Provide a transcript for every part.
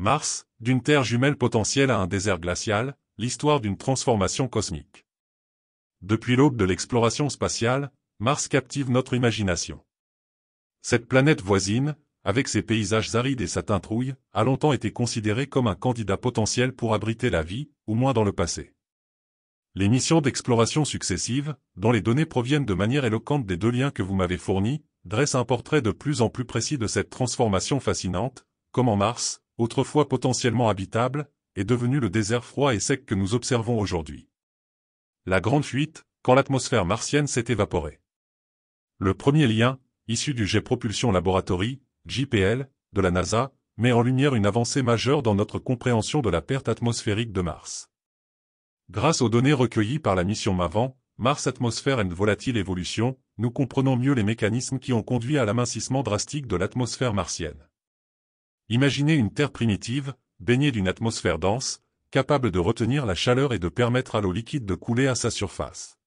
Mars, d'une terre jumelle potentielle à un désert glacial, l'histoire d'une transformation cosmique. Depuis l'aube de l'exploration spatiale, Mars captive notre imagination. Cette planète voisine, avec ses paysages arides et sa teinte rouille, a longtemps été considérée comme un candidat potentiel pour abriter la vie, au moins dans le passé. Les missions d'exploration successives, dont les données proviennent de manière éloquente des 2 liens que vous m'avez fournis, dressent un portrait de plus en plus précis de cette transformation fascinante, comment Mars, autrefois potentiellement habitable, est devenu le désert froid et sec que nous observons aujourd'hui. La grande fuite, quand l'atmosphère martienne s'est évaporée. Le premier lien, issu du Jet Propulsion Laboratory, JPL, de la NASA, met en lumière une avancée majeure dans notre compréhension de la perte atmosphérique de Mars. Grâce aux données recueillies par la mission MAVEN, Mars Atmosphere and Volatile Evolution, nous comprenons mieux les mécanismes qui ont conduit à l'amincissement drastique de l'atmosphère martienne. Imaginez une Terre primitive, baignée d'une atmosphère dense, capable de retenir la chaleur et de permettre à l'eau liquide de couler à sa surface.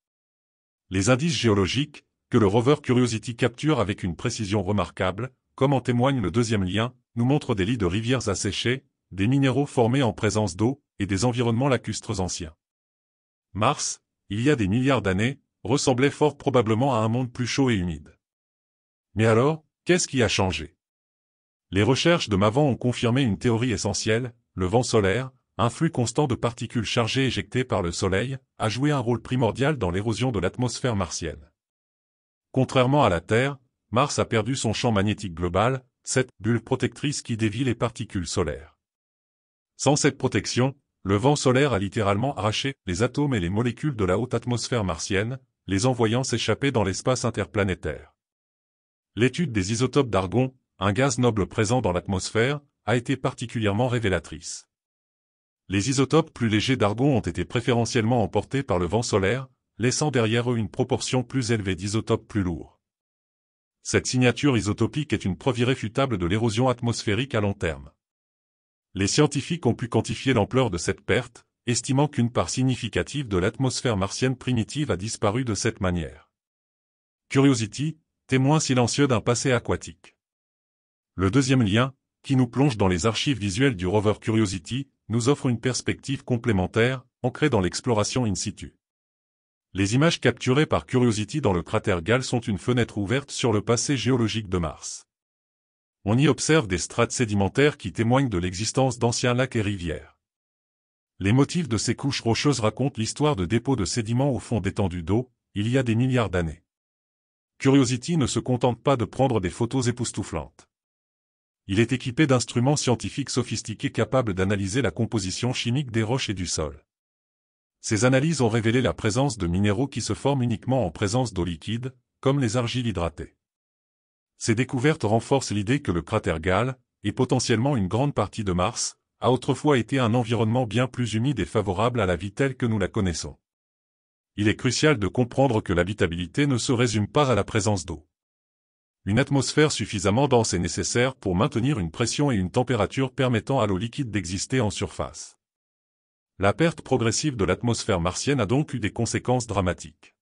Les indices géologiques, que le rover Curiosity capture avec une précision remarquable, comme en témoigne le deuxième lien, nous montrent des lits de rivières asséchées, des minéraux formés en présence d'eau, et des environnements lacustres anciens. Mars, il y a des milliards d'années, ressemblait fort probablement à un monde plus chaud et humide. Mais alors, qu'est-ce qui a changé? Les recherches de MAVEN ont confirmé une théorie essentielle, le vent solaire, un flux constant de particules chargées éjectées par le Soleil, a joué un rôle primordial dans l'érosion de l'atmosphère martienne. Contrairement à la Terre, Mars a perdu son champ magnétique global, cette bulle protectrice qui dévie les particules solaires. Sans cette protection, le vent solaire a littéralement arraché les atomes et les molécules de la haute atmosphère martienne, les envoyant s'échapper dans l'espace interplanétaire. L'étude des isotopes d'argon, un gaz noble présent dans l'atmosphère, a été particulièrement révélatrice. Les isotopes plus légers d'argon ont été préférentiellement emportés par le vent solaire, laissant derrière eux une proportion plus élevée d'isotopes plus lourds. Cette signature isotopique est une preuve irréfutable de l'érosion atmosphérique à long terme. Les scientifiques ont pu quantifier l'ampleur de cette perte, estimant qu'une part significative de l'atmosphère martienne primitive a disparu de cette manière. Curiosity, témoin silencieux d'un passé aquatique. Le deuxième lien, qui nous plonge dans les archives visuelles du rover Curiosity, nous offre une perspective complémentaire, ancrée dans l'exploration in situ. Les images capturées par Curiosity dans le cratère Gale sont une fenêtre ouverte sur le passé géologique de Mars. On y observe des strates sédimentaires qui témoignent de l'existence d'anciens lacs et rivières. Les motifs de ces couches rocheuses racontent l'histoire de dépôts de sédiments au fond d'étendues d'eau, il y a des milliards d'années. Curiosity ne se contente pas de prendre des photos époustouflantes. Il est équipé d'instruments scientifiques sophistiqués capables d'analyser la composition chimique des roches et du sol. Ces analyses ont révélé la présence de minéraux qui se forment uniquement en présence d'eau liquide, comme les argiles hydratées. Ces découvertes renforcent l'idée que le cratère Gale, et potentiellement une grande partie de Mars, a autrefois été un environnement bien plus humide et favorable à la vie telle que nous la connaissons. Il est crucial de comprendre que l'habitabilité ne se résume pas à la présence d'eau. Une atmosphère suffisamment dense est nécessaire pour maintenir une pression et une température permettant à l'eau liquide d'exister en surface. La perte progressive de l'atmosphère martienne a donc eu des conséquences dramatiques.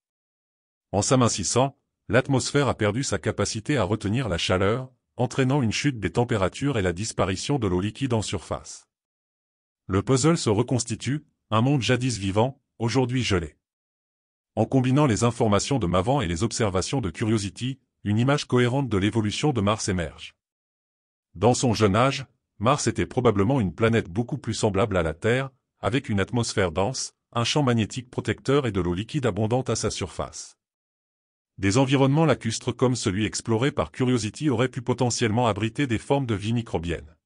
En s'amincissant, l'atmosphère a perdu sa capacité à retenir la chaleur, entraînant une chute des températures et la disparition de l'eau liquide en surface. Le puzzle se reconstitue, un monde jadis vivant, aujourd'hui gelé. En combinant les informations de MAVEN et les observations de Curiosity, une image cohérente de l'évolution de Mars émerge. Dans son jeune âge, Mars était probablement une planète beaucoup plus semblable à la Terre, avec une atmosphère dense, un champ magnétique protecteur et de l'eau liquide abondante à sa surface. Des environnements lacustres comme celui exploré par Curiosity auraient pu potentiellement abriter des formes de vie microbienne.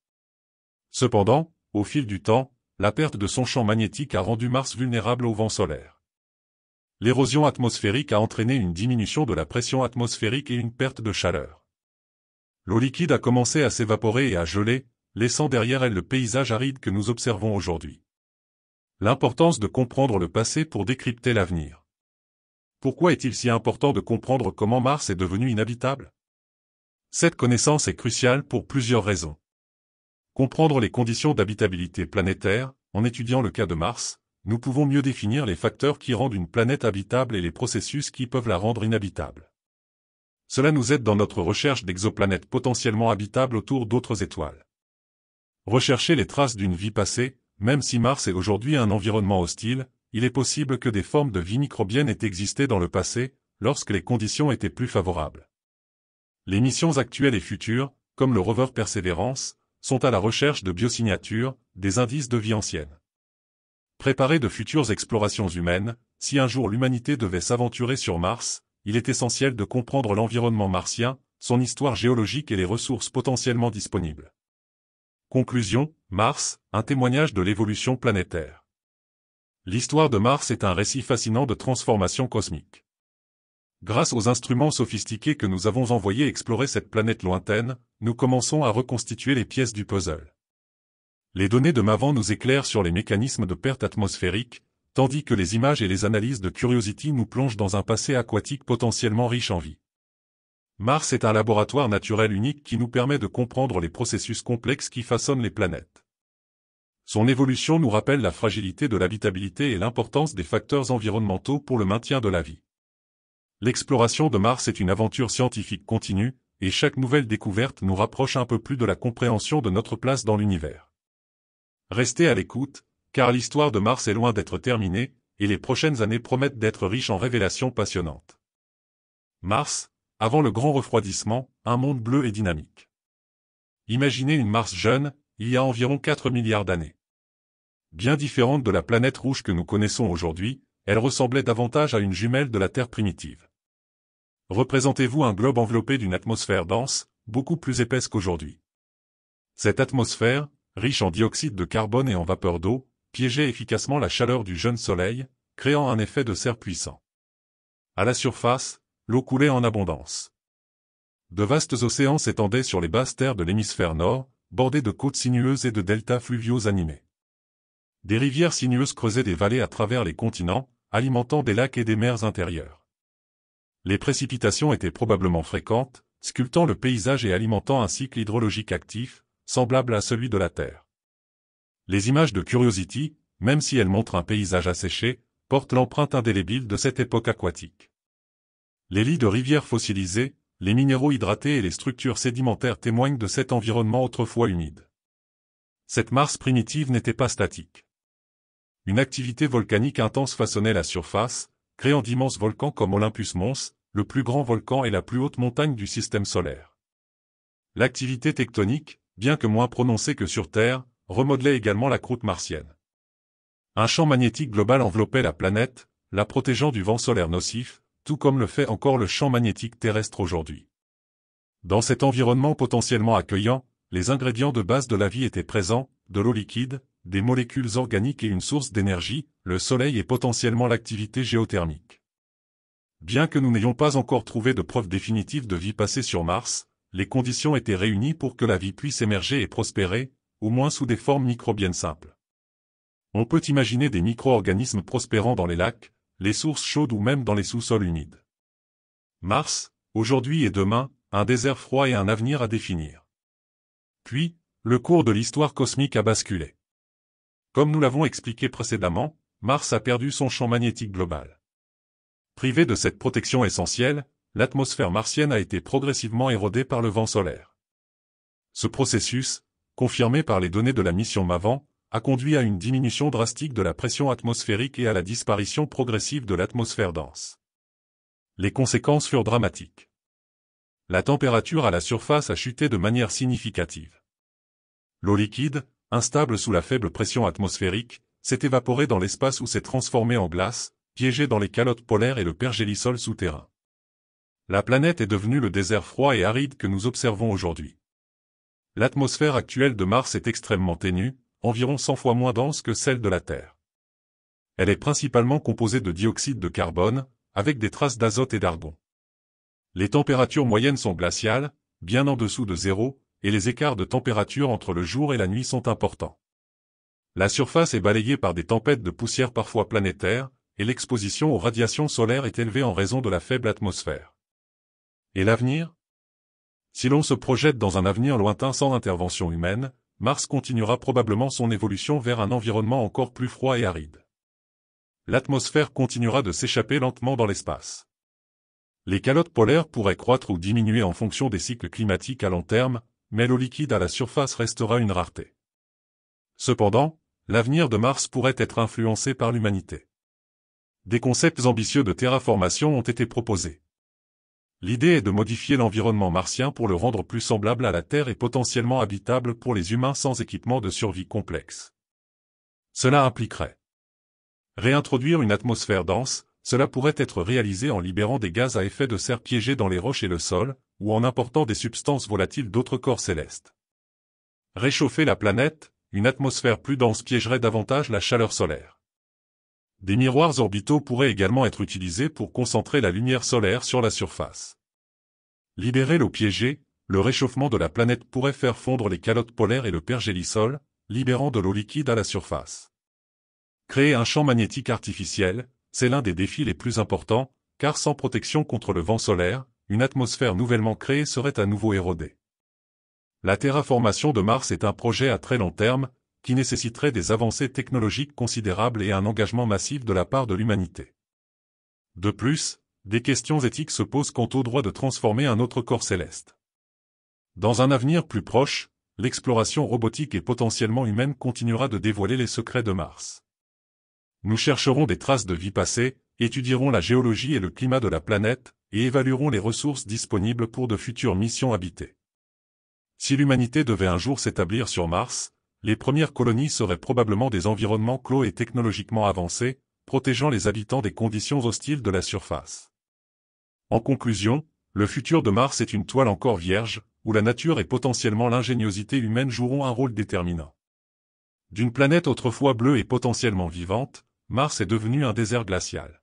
Cependant, au fil du temps, la perte de son champ magnétique a rendu Mars vulnérable au vent solaire. L'érosion atmosphérique a entraîné une diminution de la pression atmosphérique et une perte de chaleur. L'eau liquide a commencé à s'évaporer et à geler, laissant derrière elle le paysage aride que nous observons aujourd'hui. L'importance de comprendre le passé pour décrypter l'avenir. Pourquoi est-il si important de comprendre comment Mars est devenu inhabitable? Cette connaissance est cruciale pour plusieurs raisons. Comprendre les conditions d'habitabilité planétaire, en étudiant le cas de Mars, nous pouvons mieux définir les facteurs qui rendent une planète habitable et les processus qui peuvent la rendre inhabitable. Cela nous aide dans notre recherche d'exoplanètes potentiellement habitables autour d'autres étoiles. Rechercher les traces d'une vie passée, même si Mars est aujourd'hui un environnement hostile, il est possible que des formes de vie microbienne aient existé dans le passé, lorsque les conditions étaient plus favorables. Les missions actuelles et futures, comme le rover Perseverance, sont à la recherche de biosignatures, des indices de vie ancienne. Préparer de futures explorations humaines, si un jour l'humanité devait s'aventurer sur Mars, il est essentiel de comprendre l'environnement martien, son histoire géologique et les ressources potentiellement disponibles. Conclusion, Mars, un témoignage de l'évolution planétaire. L'histoire de Mars est un récit fascinant de transformation cosmique. Grâce aux instruments sophistiqués que nous avons envoyés explorer cette planète lointaine, nous commençons à reconstituer les pièces du puzzle. Les données de Maven nous éclairent sur les mécanismes de perte atmosphérique, tandis que les images et les analyses de Curiosity nous plongent dans un passé aquatique potentiellement riche en vie. Mars est un laboratoire naturel unique qui nous permet de comprendre les processus complexes qui façonnent les planètes. Son évolution nous rappelle la fragilité de l'habitabilité et l'importance des facteurs environnementaux pour le maintien de la vie. L'exploration de Mars est une aventure scientifique continue, et chaque nouvelle découverte nous rapproche un peu plus de la compréhension de notre place dans l'univers. Restez à l'écoute, car l'histoire de Mars est loin d'être terminée, et les prochaines années promettent d'être riches en révélations passionnantes. Mars, avant le grand refroidissement, un monde bleu et dynamique. Imaginez une Mars jeune, il y a environ 4 milliards d'années. Bien différente de la planète rouge que nous connaissons aujourd'hui, elle ressemblait davantage à une jumelle de la Terre primitive. Représentez-vous un globe enveloppé d'une atmosphère dense, beaucoup plus épaisse qu'aujourd'hui. Cette atmosphère, riche en dioxyde de carbone et en vapeur d'eau, piégeait efficacement la chaleur du jeune Soleil, créant un effet de serre puissant. À la surface, l'eau coulait en abondance. De vastes océans s'étendaient sur les basses terres de l'hémisphère nord, bordés de côtes sinueuses et de deltas fluviaux animés. Des rivières sinueuses creusaient des vallées à travers les continents, alimentant des lacs et des mers intérieures. Les précipitations étaient probablement fréquentes, sculptant le paysage et alimentant un cycle hydrologique actif, semblable à celui de la Terre. Les images de Curiosity, même si elles montrent un paysage asséché, portent l'empreinte indélébile de cette époque aquatique. Les lits de rivières fossilisés, les minéraux hydratés et les structures sédimentaires témoignent de cet environnement autrefois humide. Cette Mars primitive n'était pas statique. Une activité volcanique intense façonnait la surface, créant d'immenses volcans comme Olympus Mons, le plus grand volcan et la plus haute montagne du système solaire. L'activité tectonique, bien que moins prononcée que sur Terre, remodelait également la croûte martienne. Un champ magnétique global enveloppait la planète, la protégeant du vent solaire nocif, tout comme le fait encore le champ magnétique terrestre aujourd'hui. Dans cet environnement potentiellement accueillant, les ingrédients de base de la vie étaient présents, de l'eau liquide, des molécules organiques et une source d'énergie, le Soleil et potentiellement l'activité géothermique. Bien que nous n'ayons pas encore trouvé de preuves définitives de vie passée sur Mars, les conditions étaient réunies pour que la vie puisse émerger et prospérer, au moins sous des formes microbiennes simples. On peut imaginer des micro-organismes prospérant dans les lacs, les sources chaudes ou même dans les sous-sols humides. Mars, aujourd'hui et demain, un désert froid et un avenir à définir. Puis, le cours de l'histoire cosmique a basculé. Comme nous l'avons expliqué précédemment, Mars a perdu son champ magnétique global. Privé de cette protection essentielle, l'atmosphère martienne a été progressivement érodée par le vent solaire. Ce processus, confirmé par les données de la mission Maven, a conduit à une diminution drastique de la pression atmosphérique et à la disparition progressive de l'atmosphère dense. Les conséquences furent dramatiques. La température à la surface a chuté de manière significative. L'eau liquide, instable sous la faible pression atmosphérique, s'est évaporée dans l'espace où s'est transformée en glace, piégée dans les calottes polaires et le pergélisol souterrain. La planète est devenue le désert froid et aride que nous observons aujourd'hui. L'atmosphère actuelle de Mars est extrêmement ténue, environ 100 fois moins dense que celle de la Terre. Elle est principalement composée de dioxyde de carbone, avec des traces d'azote et d'argon. Les températures moyennes sont glaciales, bien en dessous de zéro, et les écarts de température entre le jour et la nuit sont importants. La surface est balayée par des tempêtes de poussière parfois planétaires, et l'exposition aux radiations solaires est élevée en raison de la faible atmosphère. Et l'avenir ? Si l'on se projette dans un avenir lointain sans intervention humaine, Mars continuera probablement son évolution vers un environnement encore plus froid et aride. L'atmosphère continuera de s'échapper lentement dans l'espace. Les calottes polaires pourraient croître ou diminuer en fonction des cycles climatiques à long terme, mais l'eau liquide à la surface restera une rareté. Cependant, l'avenir de Mars pourrait être influencé par l'humanité. Des concepts ambitieux de terraformation ont été proposés. L'idée est de modifier l'environnement martien pour le rendre plus semblable à la Terre et potentiellement habitable pour les humains sans équipement de survie complexe. Cela impliquerait réintroduire une atmosphère dense. Cela pourrait être réalisé en libérant des gaz à effet de serre piégés dans les roches et le sol, ou en important des substances volatiles d'autres corps célestes. Réchauffer la planète, une atmosphère plus dense piégerait davantage la chaleur solaire. Des miroirs orbitaux pourraient également être utilisés pour concentrer la lumière solaire sur la surface. Libérer l'eau piégée, le réchauffement de la planète pourrait faire fondre les calottes polaires et le pergélisol, libérant de l'eau liquide à la surface. Créer un champ magnétique artificiel, c'est l'un des défis les plus importants, car sans protection contre le vent solaire, une atmosphère nouvellement créée serait à nouveau érodée. La terraformation de Mars est un projet à très long terme, qui nécessiterait des avancées technologiques considérables et un engagement massif de la part de l'humanité. De plus, des questions éthiques se posent quant au droit de transformer un autre corps céleste. Dans un avenir plus proche, l'exploration robotique et potentiellement humaine continuera de dévoiler les secrets de Mars. Nous chercherons des traces de vie passée, étudierons la géologie et le climat de la planète, et évaluerons les ressources disponibles pour de futures missions habitées. Si l'humanité devait un jour s'établir sur Mars, les premières colonies seraient probablement des environnements clos et technologiquement avancés, protégeant les habitants des conditions hostiles de la surface. En conclusion, le futur de Mars est une toile encore vierge, où la nature et potentiellement l'ingéniosité humaine joueront un rôle déterminant. D'une planète autrefois bleue et potentiellement vivante, Mars est devenu un désert glacial.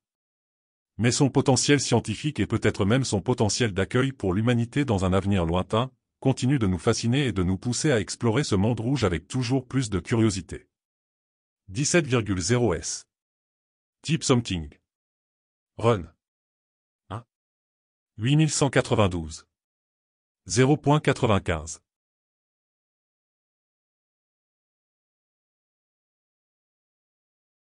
Mais son potentiel scientifique et peut-être même son potentiel d'accueil pour l'humanité dans un avenir lointain, continue de nous fasciner et de nous pousser à explorer ce monde rouge avec toujours plus de curiosité. 17,0 S. Type Something. Run. 1. 8192. 0.95.